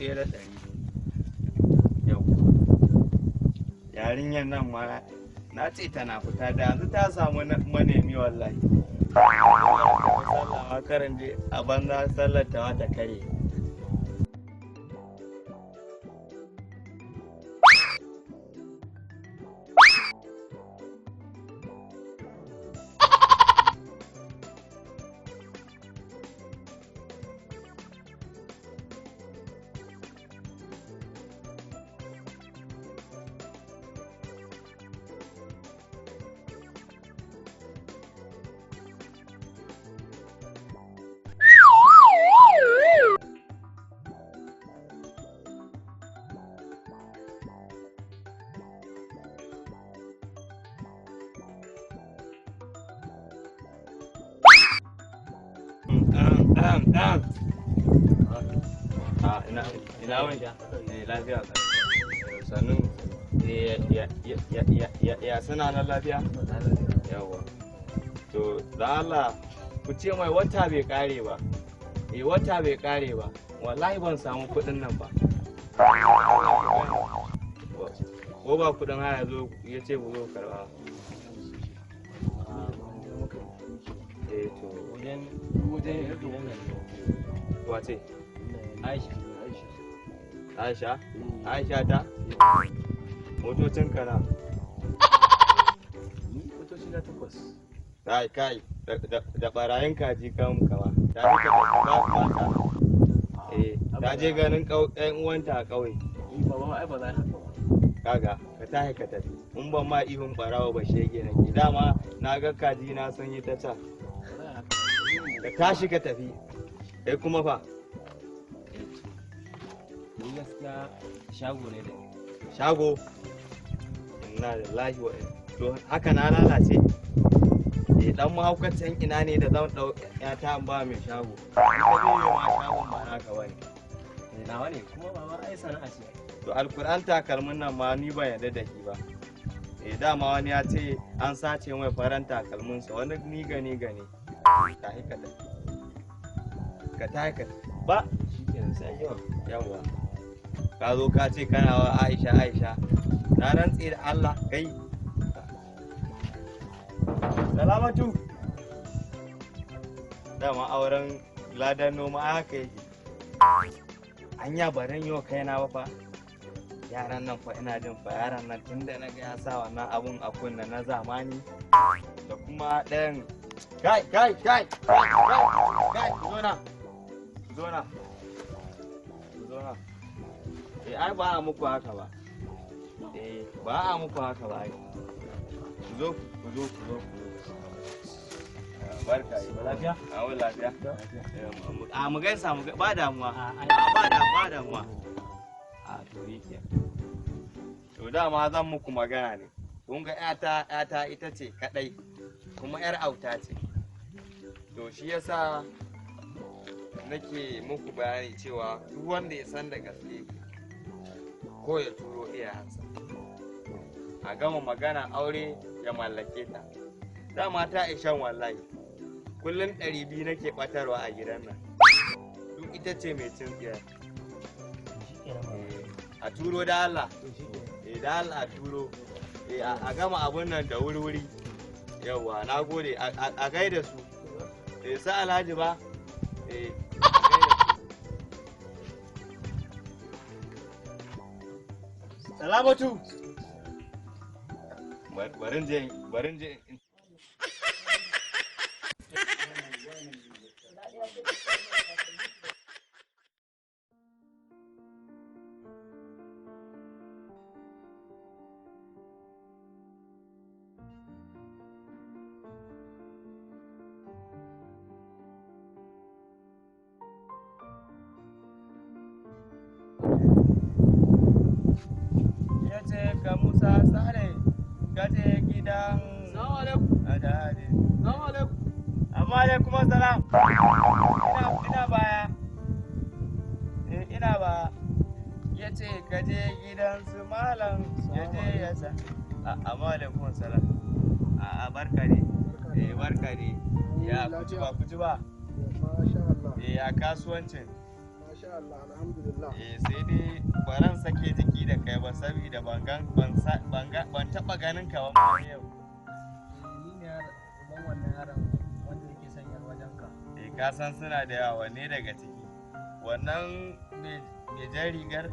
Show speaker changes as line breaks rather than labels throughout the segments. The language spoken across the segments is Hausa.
1200. Yau. Yarinyar nan ma na ce tana fita da yanzu ta samu manemi wallahi. Sallah karan je a banza sallar ta wata kare. Ina wani lafiya sannu ya suna nan lafiya yawa to da Allah ku ce mai wata bai kare ba wata bai kare ba wallahi ban samu kudin nan ba ko ba kudin haya zo ya ce ku zo karba to wace Aisha ta motocin kana motoci na 8 kai da barayin kaji kan kama ta rika da mata ta je ganin ƴan uwanta a ƙauye ba za kaga ka tahi ka tafi in ban ma ihun barawa ba shege nake dama na ga kaji na sun yi ta ca ka tashi ka tafi kai kuma fa
ni gaskiya shago ne da
shago inna lillahi wa to haka na lalace dan mahaukacin ina ne da zan dau ta ba mai shago ita ne ma shagon ba naka bane
nawa ne kuma baba ai sana'a ce
to alquran takalmin nan ma ni ban yarda da shi ba dama wani ya ce an sace mai faran takalmin sa wani ni gane ta hikata ba
shikenan sai
yawa ka zo ka ce kana wa Aisha na rantse da Allah kai Salamatu dama auren ladan noma haka yake anya baran yau kaina ba fa yaran nan fa ina jin fa yaran nan tunda na ga ya sa wannan abun a kunna na zamani da kuma ɗayan kai zona ai ba a muku haka ba ba a muku haka ba ai ku zo barka yi
lafiya
a wani lafiya a mu gaisa ba damuwa ba damuwa a to yake to dama zan muku magana ne kun ga yata ita ce kadai kuma yar auta ce to shi yasa nake muku bayani cewa duk wanda ya san da gaske ko ya turo iyayensa a gama magana aure ya mallake ta dama ta ishan wallahi kullum 200 nake batarwa a gidan nan duk ita ce mai cin tsiyar a turo da Allah da Allah a turo a gama abun nan da wuri yawa na gode a gaida su sa alhaji ba Salamatu barin je ka Musa Sale gaje gidan
Assalamu alaikum.
Assalamu alaikum. Amma alaikum assalam. Ina baya. Ina ba. Yace gaje gidan su malam yaje ya sa. Amma alaikum assalam. Barka ne. Barka ne. Ya kuci ba.
Masha Allah.
Ya kasuwancin.
Masha Masha Allah, alhamdulillah.
sai dai baran sake jiki da kai ba saboda ban taba ganin ka ba ma yau.
Ni ne uban wannan yaron wanda yake sanyar wajen ka.
Ka san suna da yawa wanne daga ciki. Wannan mai jan rigar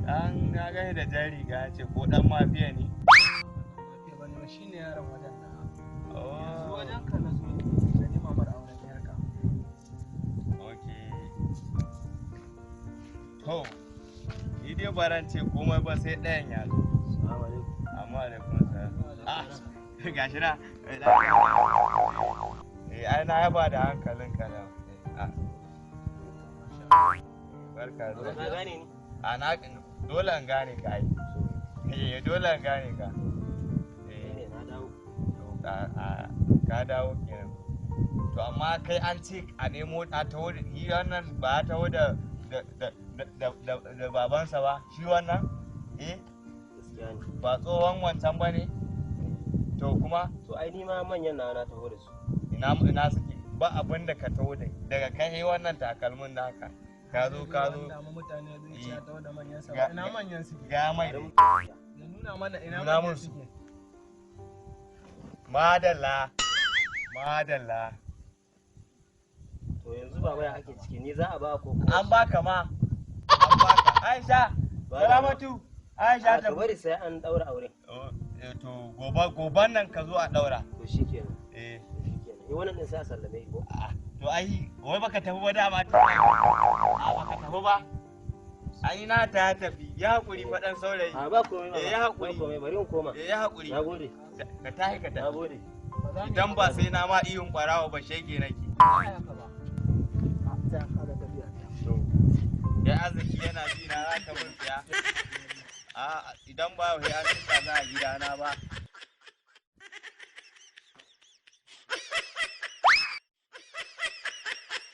dan na gani da jan riga ce ko dan mafiya ne.
Mafiya bane ba shine yaron wajen na.
Oh.
Wajen ka na zo da ni mamar auren yarka.
Okay. To, ni dai baran ce komai ba sai ɗayan ya zo.
Assalamu alaikum.
Amma alaikum salam. Gashi na. Ai na yaba da hankalin ka da. Barka da.
Ka gane ni?
Na dole in gane ka ai. Dole in gane ka.
Na dawo.
Ka dawo kenan. To amma kai an ce a nemo a taho da shi wannan ba a taho da babansa ba shi wannan?
Gaskiya ne.
Ba tsohon wancan ba ne? To kuma?
To ai ni ma manyan na taho da su.
Ina suke ba abin da ka taho da daga kai wannan takalmin naka ka zo
mutane zai ci taho da manyan sa ina manyan suke
ga mai
ya nuna mana ina manyan suke
madalla
to yanzu baba ya ake ciki ni za a ba ko
an baka Aisha Salamatu Aisha ta
bari sai an daura aure
to goban nan ka zo a daura
to shikenan
shikenan
wannan din sai a sallame ko
to ai wai baka tafi ba dama baka tafi ba ai na ta tafi ya hakuri faɗan saurayi
ba komai
ya hakuri
bari in koma
ya hakuri
nagode
ka tahi ka tafi
nagode
idan ba sai na ma iyun barawa ba shege nake ya arziki yana ji na za ka mun siya idan ba ya an tuka za a gidana ba